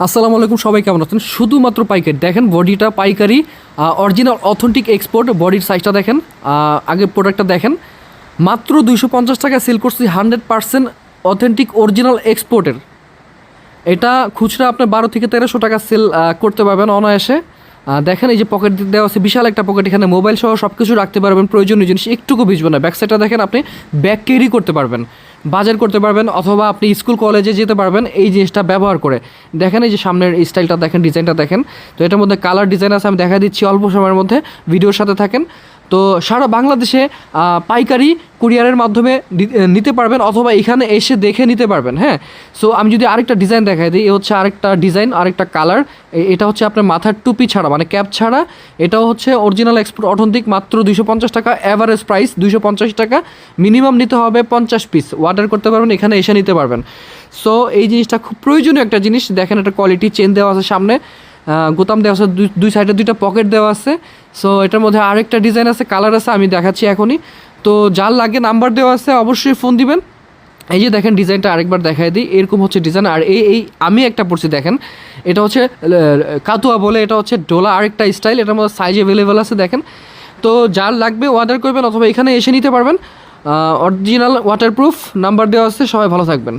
আসসালামু আলাইকুম, সবাই কেমন আছেন? শুধুমাত্র পাইকারি দেখেন, বডিটা পাইকারি, অরিজিনাল অথেন্টিক এক্সপোর্ট। বডির সাইজটা দেখেন, আগের প্রোডাক্টটা দেখেন, মাত্র 250 টাকা সেল করছি। 100% অথেন্টিক অরিজিনাল এক্সপোর্টের। এটা খুচরা আপনার 1200 থেকে 1300 টাকা সেল করতে পারবেন অনায়াসে। দেখেন, এই যে পকেট দেওয়া আছে, বিশাল একটা পকেট, এখানে মোবাইল সহ সব কিছু রাখতে পারবেন, প্রয়োজনীয় জিনিস একটুকু ভিজবে না। ব্যাক সাইডটা দেখেন, আপনি ব্যাগ ক্যারি করতে পারবেন, বাজার করতে পারবেন, অথবা আপনি স্কুল কলেজে যেতে পারবেন এই জিনিসটা ব্যবহার করে। দেখেন, এই যে সামনের স্টাইলটা দেখেন, ডিজাইনটা দেখেন। তো এটার মধ্যে কালার ডিজাইন আছে, আমি দেখা দিচ্ছি অল্প সময়ের মধ্যে, ভিডিওর সাথে থাকেন। তো সারা বাংলাদেশে পাইকারি কুরিয়ারের মাধ্যমে নিতে পারবেন, অথবা এখানে এসে দেখে নিতে পারবেন। হ্যাঁ, সো আমি যদি আরেকটা ডিজাইন দেখাই দিই, এ হচ্ছে আরেকটা ডিজাইন, আরেকটা কালার। এটা হচ্ছে আপনার মাথার টুপি ছাড়া, মানে ক্যাপ ছাড়া। এটাও হচ্ছে অরিজিনাল এক্সপোর্ট অথেন্টিক, মাত্র 250 টাকা অ্যাভারেজ প্রাইস। 250 টাকা, মিনিমাম নিতে হবে 50 পিস। অর্ডার করতে পারবেন, এখানে এসে নিতে পারবেন। সো এই জিনিসটা খুব প্রয়োজনীয় একটা জিনিস। দেখেন, একটা কোয়ালিটি চেন দেওয়া আছে, সামনে বোতাম দেওয়া আছে, দুই সাইডে দুইটা পকেট দেওয়া আছে। সো এটার মধ্যে আরেকটা ডিজাইন আছে, কালার আছে, আমি দেখাচ্ছি এখনই। তো যার লাগে নাম্বার দেওয়া আছে, অবশ্যই ফোন দিবেন। এই যে দেখেন, ডিজাইনটা আরেকবার দেখাই দিই, এরকম হচ্ছে ডিজাইন। আর এই আমি একটা পড়ছি, দেখেন, এটা হচ্ছে কাতুয়া বলে, এটা হচ্ছে ডোলা, আরেকটা স্টাইল। এটার মধ্যে সাইজ অ্যাভেলেবেল আছে, দেখেন। তো যার লাগবে অর্ডার করবেন, অথবা এখানে এসে নিতে পারবেন। অরিজিনাল ওয়াটারপ্রুফ, নাম্বার দেওয়া আছে। সবাই ভালো থাকবেন।